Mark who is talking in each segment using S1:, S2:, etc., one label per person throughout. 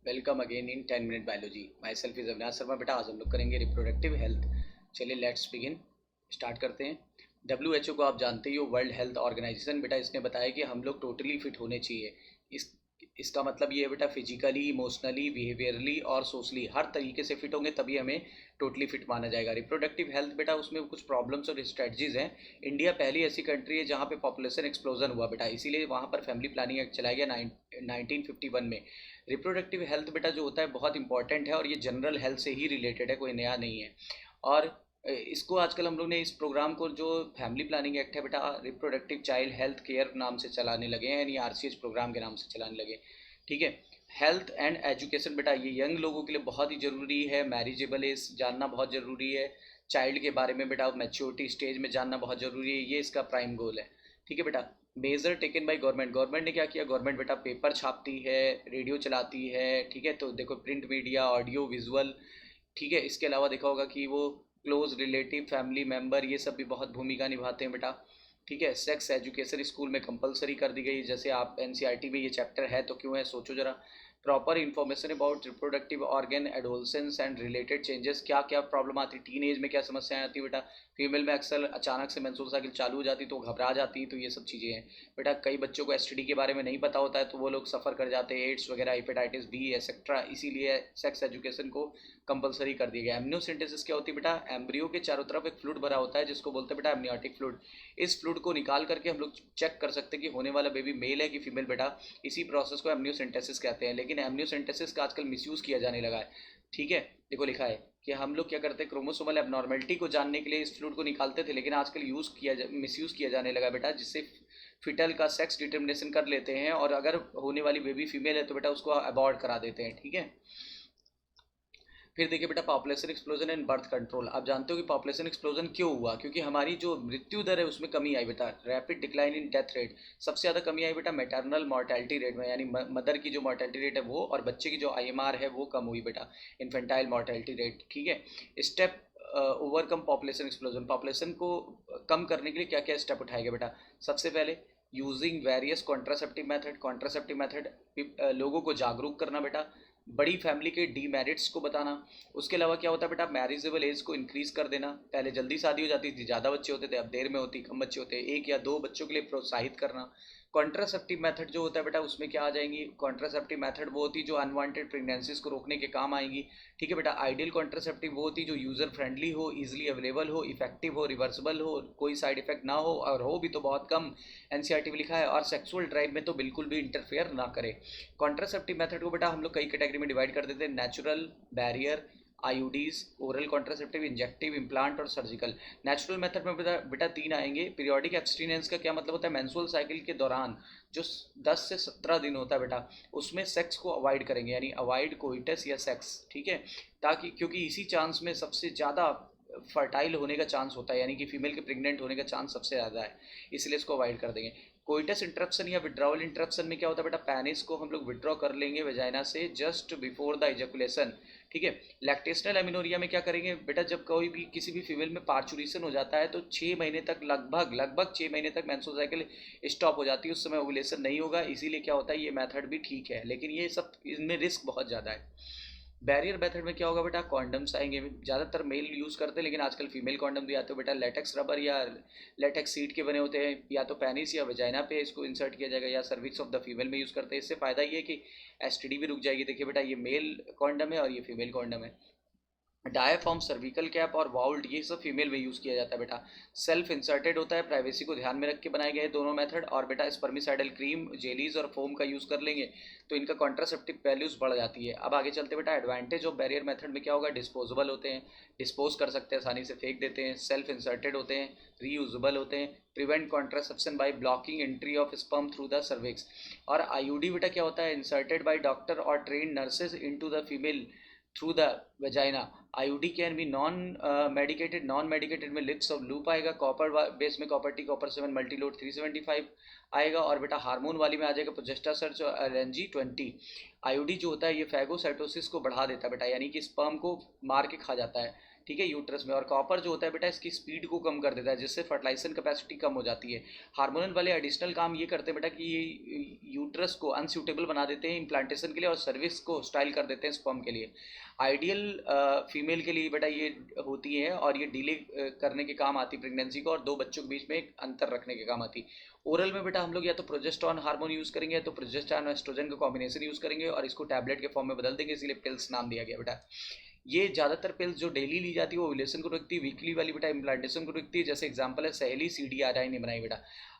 S1: Welcome again in 10 minute biology. My self is Avinash Sharma. बेटा आज हम लोग करेंगे रिप्रोडक्टिव हेल्थ। चलिए लेट्स बिगिन, स्टार्ट करते हैं। WHO को आप जानते ही हो, वर्ल्ड हेल्थ ऑर्गेनाइजेशन। बेटा इसने बताया कि हम लोग टोटली फिट होने चाहिए। इस इसका मतलब ये है बेटा, फिजिकली, इमोशनली, बिहेवियरली और सोशली हर तरीके से फिट होंगे तभी हमें टोटली फिट माना जाएगा। रिप्रोडक्टिव हेल्थ बेटा, उसमें कुछ प्रॉब्लम्स और स्ट्रेटजीज हैं। इंडिया पहली ऐसी कंट्री है जहाँ पे पॉपुलेशन एक्सप्लोजन हुआ बेटा, इसीलिए वहाँ पर फैमिली प्लानिंग एक्ट चलाया गया 1951 में। रिप्रोडक्टिव हेल्थ बेटा जो होता है बहुत इंपॉर्टेंट है और ये जनरल हेल्थ से ही रिलेटेड है, कोई नया नहीं है। और इसको आजकल हम लोग ने इस प्रोग्राम को, जो फैमिली प्लानिंग एक्ट है बेटा, रिप्रोडक्टिव चाइल्ड हेल्थ केयर नाम से चलाने लगे हैं, यानी RCH प्रोग्राम के नाम से चलाने लगे। ठीक है। हेल्थ एंड एजुकेशन बेटा, ये यंग लोगों के लिए बहुत ही ज़रूरी है। मैरिजेबल एज जानना बहुत ज़रूरी है। चाइल्ड के बारे में बेटा मैच्योरिटी स्टेज में जानना बहुत ज़रूरी है, ये इसका प्राइम गोल है। ठीक है बेटा। Major taken by government. Government ने क्या किया? गवर्नमेंट बेटा पेपर छापती है, रेडियो चलाती है। ठीक है, तो देखो प्रिंट मीडिया, ऑडियो विजुअल। ठीक है, इसके अलावा देखा होगा कि वो क्लोज रिलेटिव, फैमिली मेम्बर, ये सब भी बहुत भूमिका निभाते हैं बेटा। ठीक है। सेक्स एजुकेशन स्कूल में कंपलसरी कर दी गई, जैसे आप NCERT में ये चैप्टर है तो क्यों है, सोचो जरा। Proper information about reproductive organ, adolescence and related changes. क्या क्या प्रॉब्लम आती है, टीन एज में क्या समस्याएं आती है बेटा। फीमेल में अक्सर अचानक से मेंस्ट्रुअल साइकिल चालू हो जाती तो घबरा जाती है, तो ये सब चीज़ें हैं बेटा। कई बच्चों को STD के बारे में नहीं पता होता है तो वो लोग सफ़र कर जाते हैं, एड्स वगैरह, हेपेटाइटिस B एक्सेट्रा। इसीलिए सेक्स एजुकेशन को कंपलसरी कर दिया गया। एमनियोसेंटेसिस क्या होती है बेटा? एम्ब्रियो के चारों तरफ एक फ्लूइड भरा होता है जिसको बोलते हैं बेटा एमनियोटिक फ्लूइड। इस फ्लूइड को निकाल करके हम लोग चेक कर सकते हैं कि होने वाला बेबी मेल है कि फीमेल बेटा। इसी प्रोसेस को एमनियोसेंटेसिस कहते हैं। लेकिन एमनियोसेंटेसिस का आजकल मिसयूज़ किया जाने लगा है। ठीक है। देखो लिखा है कि हम लोग क्या करते हैं, क्रोमोसोमल एबनॉर्मेलिटी को जानने के लिए इस फ्लूइड को निकालते थे, लेकिन आजकल मिसयूज़ किया जाने लगा बेटा, जिससे फिटल का सेक्स डिटर्मिनेशन कर लेते हैं और अगर होने वाली बेबी फीमेल है तो बेटा उसको अबॉर्ट करा देते हैं। ठीक है। फिर देखिए बेटा, population explosion and birth control. आप जानते हो कि पॉपुलेशन एक्सप्लोजन क्यों हुआ? क्योंकि हमारी जो मृत्यु दर है उसमें कमी आई बेटा। Rapid decline in death rate, सबसे ज़्यादा कमी आई बेटा मैटरनल मॉर्टेलिटी रेट में, यानी मदर की जो मॉर्टेलिटी रेट है वो, और बच्चे की जो IMR है वो कम हुई बेटा, इन्फेंटाइल मॉर्टेलिटी रेट। ठीक है। Step overcome population explosion. Population को कम करने के लिए क्या क्या स्टेप उठाएगा बेटा? सबसे पहले using various contraceptive method. Contraceptive method, लोगों को जागरूक करना बेटा। बड़ी फैमिली के डीमेरिट्स को बताना। उसके अलावा क्या होता है बेटा, मैरिजेबल एज को इंक्रीज कर देना। पहले जल्दी शादी हो जाती थी, ज़्यादा बच्चे होते थे, अब देर में होती, कम बच्चे होते हैं, 1 या 2 बच्चों के लिए प्रोत्साहित करना। कॉन्ट्रासेप्टिव मेथड जो होता है बेटा, उसमें क्या आ जाएंगी? कॉन्ट्रासेप्टिव मेथड वो होती है जो अनवांटेड प्रेगनेंसीज को रोकने के काम आएंगी। ठीक है बेटा। आइडियल कॉन्ट्रासेप्टिव वो होती है जो यूज़र फ्रेंडली हो, इजीली अवेलेबल हो, इफेक्टिव हो, रिवर्सिबल हो, कोई साइड इफेक्ट ना हो, और हो भी तो बहुत कम, NCERT में लिखा है, और सेक्सुअल ड्राइव में तो बिल्कुल भी इंटरफेयर ना करे। कॉन्ट्रासेप्टिव मेथड को बेटा हम लोग कई कैटेगरी में डिवाइड कर देते हैं: natural, barrier, IUDs, oral contraceptive, injective, implant और सर्जिकल। नेचुरल मेथड में बेटा बेटा 3 आएंगे। पीरियोडिक एब्सटीनेंस का क्या मतलब होता है? मेंस्ट्रुअल साइकिल के दौरान जो 10 से 17 दिन होता है बेटा, उसमें सेक्स को अवॉइड करेंगे, यानी अवॉइड कोइटस या सेक्स। ठीक है। ताकि, क्योंकि इसी चांस में सबसे ज़्यादा फर्टाइल होने का चांस होता है, यानी कि फीमेल के प्रेग्नेंट होने का चांस सबसे ज़्यादा है, इसलिए इसको अवॉइड कर देंगे। कोइटस इंटरप्शन या विड्रॉवल इंटरप्शन में क्या होता है बेटा? पेनिस को हम लोग विड्रॉ कर लेंगे वेजाइना से जस्ट बिफोर द इजैकुलेशन। ठीक है। लैक्टेशनल एमिनोरिया में क्या करेंगे बेटा? जब कोई भी किसी भी फीमेल में पार्चुरेशन हो जाता है तो 6 महीने तक, लगभग लगभग 6 महीने तक मेंस्ट्रुअल साइकिल स्टॉप हो जाती है, उस समय ओवुलेशन नहीं होगा। इसीलिए क्या होता है, ये मेथड भी ठीक है, लेकिन ये सब, इनमें रिस्क बहुत ज़्यादा है। बैरियर मेथड में क्या होगा बेटा? कॉन्डम्स आएंगे, ज़्यादातर मेल यूज़ करते हैं, लेकिन आजकल फीमेल कॉन्डम भी आते हैं बेटा। लेटेक्स रबर या लेटेक्स सीड के बने होते हैं, या तो पेनिस या वजाइना पे इसको इंसर्ट किया जाएगा, या सर्विक्स ऑफ द फीमेल में यूज़ करते हैं। इससे फ़ायदा ये है कि STD भी रुक जाएगी। देखिए बेटा, ये मेल कॉन्डम है और ये फीमेल कॉन्डम है। डायाफॉर्म, सर्विकल कैप और वाउल्ट, ये सब फीमेल में यूज़ किया जाता है बेटा। सेल्फ इंसर्टेड होता है, प्राइवेसी को ध्यान में रख के बनाए गए दोनों मेथड। और बेटा स्पर्मिसाइडल क्रीम, जेलीज और फोम का यूज़ कर लेंगे तो इनका कॉन्ट्रासेप्टिव वैल्यूज़ बढ़ जाती है। अब आगे चलते बेटा, एडवांटेज ऑफ बैरियर मेथड में क्या होगा? डिस्पोजेबल होते हैं, डिस्पोज कर सकते हैं, आसानी से फेंक देते हैं। सेल्फ इंसर्टेड होते हैं, रीयूजेबल होते हैं। Prevent contraception by blocking entry of sperm through the cervix. और IUD बेटा क्या होता है? इंसर्टेड बाय डॉक्टर और train nurses into the female through the vagina. IUD can be medicated, non medicated में लिप्स ऑफ लूप आएगा। Copper base में copper T, copper 7, Multiload 375 आएगा। और बेटा हार्मोन वाली में आ जाएगा प्रोजेस्टा सर्च और LNG 20। IUD जो होता है ये फैगोसाइटोसिस को बढ़ा देता है बेटा, यानी कि स्पर्म को मार के खा जाता है। ठीक है, यूट्रस में। और कॉपर जो होता है बेटा इसकी स्पीड को कम कर देता है, जिससे फर्टिलाइजेशन कैपेसिटी कम हो जाती है। हार्मोनल वाले एडिशनल काम ये करते हैं बेटा कि ये यूट्रस को अनसूटेबल बना देते हैं इम्प्लांटेशन के लिए और सर्विस को हॉस्टाइल कर देते हैं स्पर्म के लिए। आइडियल फीमेल के लिए बेटा ये होती है और ये डिले करने के काम आती प्रेगनेंसी को, और दो बच्चों के बीच में एक अंतर रखने के काम आती। ओरल में बेटा हम लोग या तो प्रोजेस्टेरॉन हार्मोन यूज़ करेंगे या तो प्रोजेस्टेरॉन और एस्ट्रोजन का कॉम्बिनेशन यूज़ करेंगे और इसको टैबलेट के फॉर्म में बदल देंगे, इसीलिए पिल्स नाम दिया गया बेटा। ये ज़्यादातर पिल्स जो डेली ली जाती है वो ओव्यूलेशन को रोकती है, वीकली वाली बेटा इम्प्लांटेशन को रोकती है। जैसे एग्जांपल है सहेली CDRI ने बनाई बेटा।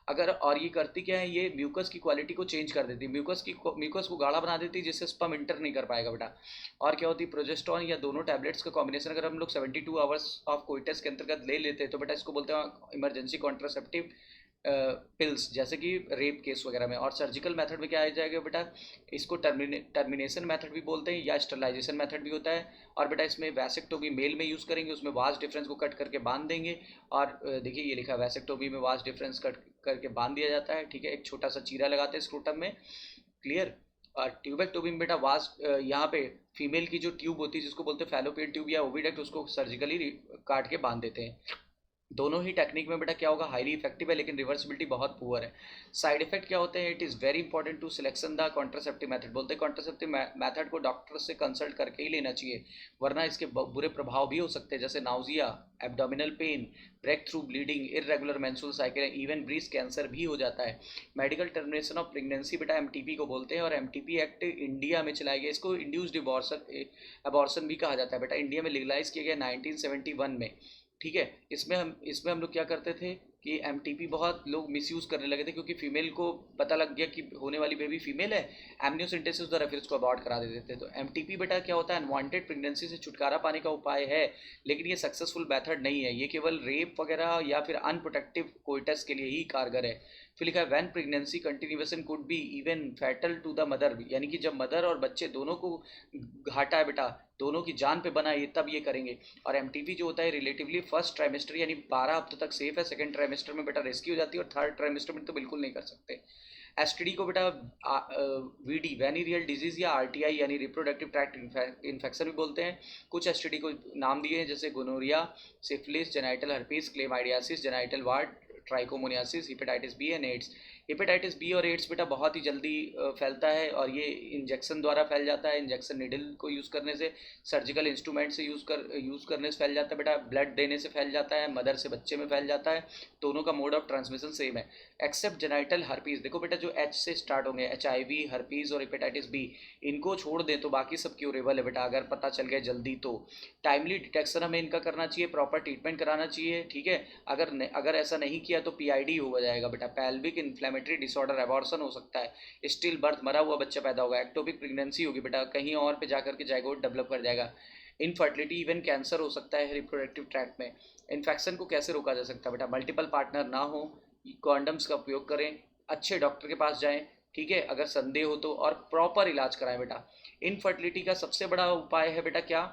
S1: अगर और ये करती क्या है, ये म्यूकस की क्वालिटी को चेंज कर देती है, म्यूकस को गाढ़ा बना देती है, जिससे स्पर्म इंटर नहीं कर पाएगा बेटा। और क्या होती है, प्रोजेस्टेरॉन या दोनों टैबलेट्स का कॉम्बिनेशन अगर हम लोग 72 आवर्स ऑफ कोइटस के अंतर्गत ले लेते हैं तो बेटा इसको बोलते हैं इमरजेंसी कॉन्ट्रासेप्टिव पिल्स, जैसे कि रेप केस वगैरह में। और सर्जिकल मेथड में क्या आ जाएगा बेटा, इसको टर्मिनेशन मेथड भी बोलते हैं या स्टरलाइजेशन मेथड भी होता है। और बेटा इसमें वैसेक्टोमी मेल में यूज़ करेंगे, उसमें वास्ट डिफरेंस को कट करके बांध देंगे। और देखिए ये लिखा है वैसेक्टोमी में वास्ट डिफरेंस कट करके बांध दिया जाता है, ठीक है। एक छोटा सा चीरा लगाते हैं स्क्रोटम में, क्लियर। और ट्यूबेक्टोमी में बेटा वास्ट यहाँ पे फीमेल की जो ट्यूब होती है जिसको बोलते हैं फैलोपियन ट्यूब या ओविडक्ट, उसको सर्जिकली काट के बांध देते हैं। दोनों ही टेक्निक में बेटा क्या होगा, हाईली इफेक्टिव है लेकिन रिवर्सिबिलिटी बहुत पुअर है। साइड इफेक्ट क्या होते हैं, it is very important to selection the contraceptive method. बोलते हैं कॉन्ट्रासेप्टिव मेथड को डॉक्टर से कंसल्ट करके ही लेना चाहिए, वरना इसके बुरे प्रभाव भी हो सकते हैं, जैसे nausea, abdominal pain, break through bleeding, irregular menstrual cycle, even breast cancer भी हो जाता है। मेडिकल टर्मिनेशन ऑफ प्रेगनेंसी बेटा MTP को बोलते हैं, और MTP एक्ट इंडिया में चलाया गया। इसको इंड्यूस्ड अबॉर्शन भी कहा जाता है बेटा। इंडिया में लीगलाइज किया गया 1971 में, ठीक है। इसमें हम लोग क्या करते थे कि MTP बहुत लोग मिसयूज़ करने लगे थे, क्योंकि फीमेल को पता लग गया कि होने वाली बेबी फीमेल है, एमनियोसेंटेसिस द्वारा फिर उसको अबॉर्ट करा देते थे। तो MTP बेटा क्या होता है, अनवांटेड प्रेगनेंसी से छुटकारा पाने का उपाय है, लेकिन ये सक्सेसफुल मेथड नहीं है। ये केवल रेप वगैरह या फिर अनप्रोटेक्टिव कोइटस के लिए ही कारगर है। फिर लिखा है when pregnancy continuation could be even fatal to the mother, यानी कि जब मदर और बच्चे दोनों को घाटा है बेटा, दोनों की जान पे बना है, तब ये करेंगे। और MTP जो होता है रिलेटिवली फर्स्ट ट्राइमेस्टर यानी 12 हफ्तों तक सेफ है, सेकंड ट्राइमेस्टर में बेटा रेस्क्यू हो जाती है, और थर्ड ट्राइमेस्टर में तो बिल्कुल नहीं कर सकते। STD को बेटा VD वेनिरियल डिजीज या RTI यानी रिप्रोडक्टिव ट्रैक्ट इन्फेक्शन भी बोलते हैं। कुछ STD को नाम दिए हैं, जैसे gonorrhoea, syphilis, genital herpes, chlamydiasis, genital wart, trichomoniasis, hepatitis B and AIDS. Hepatitis B और एड्स बेटा बहुत ही जल्दी फैलता है, और ये इंजेक्शन द्वारा फैल जाता है। इंजेक्शन निडल को यूज़ करने से, सर्जिकल इंस्ट्रूमेंट से यूज़ करने से फैल जाता है बेटा, ब्लड देने से फैल जाता है, मदर से बच्चे में फैल जाता है। दोनों का मोड ऑफ ट्रांसमिशन सेम है, एक्सेप्ट जेनाइटल हर्पीज। देखो बेटा जो H से स्टार्ट होंगे, HIV, हर्पीज और हेपेटाइटिस B, इनको छोड़ दें तो बाकी सब क्यूरेबल है बेटा, अगर पता चल गया जल्दी तो। टाइमली डिटेक्शन हमें इनका करना चाहिए, प्रॉपर ट्रीटमेंट कराना चाहिए, ठीक है। अगर ऐसा नहीं किया तो PID हो जाएगा बेटा, पेल्विक इन्फ्लेमेटरी डिसऑर्डर, एबॉर्शन हो सकता है, स्टिल बर्थ, मरा हुआ बच्चा पैदा होगा, एक्टोपिक प्रेगनेंसी होगी बेटा, कहीं और पे जाकर के जाइगोट डेवलप कर जाएगा, इनफर्टिलिटी, इवन कैंसर हो सकता है रिप्रोडक्टिव ट्रैक्ट में। इन्फेक्शन को कैसे रोका जा सकता है बेटा, मल्टीपल पार्टनर ना हो, कॉन्डम्स का उपयोग करें, अच्छे डॉक्टर के पास जाएं, ठीक है, अगर संदेह हो तो, और प्रॉपर इलाज कराएं बेटा। इनफर्टिलिटी का सबसे बड़ा उपाय है बेटा क्या,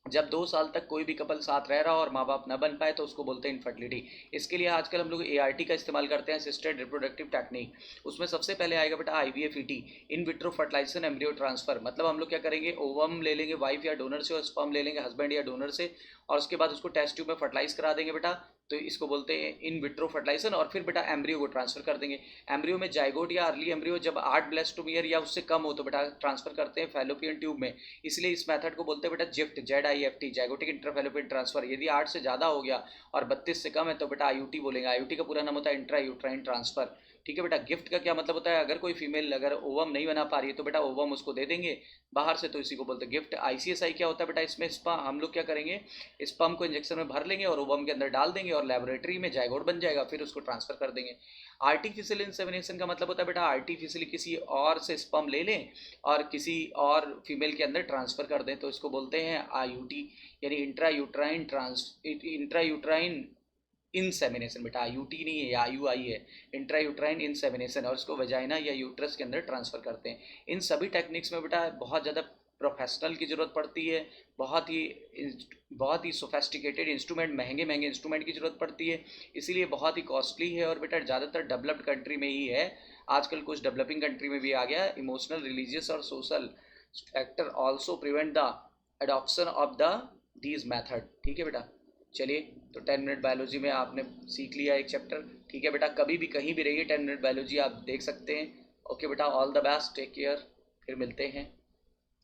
S1: जब 2 साल तक कोई भी कपल साथ रह रहा हो और माँ बाप न बन पाए तो उसको बोलते हैं इनफर्टिलिटी। इसके लिए आजकल हम लोग ART का इस्तेमाल करते हैं, असिस्टेड रिप्रोडक्टिव टेक्निक। उसमें सबसे पहले आएगा बेटा IVF-ET, in vitro fertilisation embryo transfer. मतलब हम लोग क्या करेंगे, ओवम ले लेंगे वाइफ या डोनर से, और स्पर्म ले लेंगे हस्बैंड या डोनर से, और उसके बाद उसको टेस्ट ट्यूब में फर्टिलाइज करा देंगे बेटा, तो इसको बोलते हैं इन विट्रो फर्टिलाइजेशन। और फिर बेटा एम्ब्रियो को ट्रांसफर कर देंगे। एम्ब्रियो में जाइगोट या अर्ली एम्ब्रियो जब 8 ब्लेस्टोमियर या उससे कम हो तो बेटा ट्रांसफर करते हैं फैलोपियन ट्यूब में, इसलिए इस मेथड को बोलते हैं बेटा जिफ्ट, ZIFT, जाइगोटिक इंट्राफैलोपियन ट्रांसफर। यदि 8 से ज़्यादा हो गया और 32 से कम है तो बेटा IUT बोलेंगे। IUT का पूरा नाम होता है इंट्रा यूट्राइन ट्रांसफर, ठीक है बेटा। गिफ्ट का क्या मतलब होता है, अगर कोई फीमेल अगर ओवम नहीं बना पा रही है तो बेटा ओवम उसको दे देंगे बाहर से, तो इसी को बोलते हैं गिफ्ट। ICSI क्या होता है बेटा, इसमें हम लोग क्या करेंगे, स्पर्म को इंजेक्शन में भर लेंगे और ओवम के अंदर डाल देंगे, और लेबोरेटरी में जाइगोट बन जाएगा, फिर उसको ट्रांसफर कर देंगे। आर्टिफिशियल इंसेमिनेशन का मतलब होता है बेटा आर्टिफिशियली किसी और से स्पर्म ले लें और किसी और फीमेल के अंदर ट्रांसफर कर दें, तो इसको बोलते हैं IUT यानी इंट्रा यूट्राइन इंसेमिनेशन। बेटा IUT नहीं है, IUI है, इंट्रा यूट्राइन इंसेमिनेशन, और इसको वजाइना या यूट्रस के अंदर ट्रांसफ़र करते हैं। इन सभी टेक्निक्स में बेटा बहुत ज़्यादा प्रोफेशनल की ज़रूरत पड़ती है, बहुत ही सोफेस्टिकेटेड इंस्ट्रूमेंट, महंगे इंस्ट्रूमेंट की ज़रूरत पड़ती है, इसीलिए बहुत ही कॉस्टली है। और बेटा ज़्यादातर डेवलप्ड कंट्री में ही है, आजकल कुछ डेवलपिंग कंट्री में भी आ गया। इमोशनल, रिलीजियस और social factor also prevent the adoption of the these method. ठीक है बेटा, चलिए तो 10 मिनट बायोलॉजी में आपने सीख लिया एक चैप्टर। ठीक है बेटा, कभी भी कहीं भी रहिए 10 मिनट बायोलॉजी आप देख सकते हैं। ओके बेटा, all the best, take care, फिर मिलते हैं।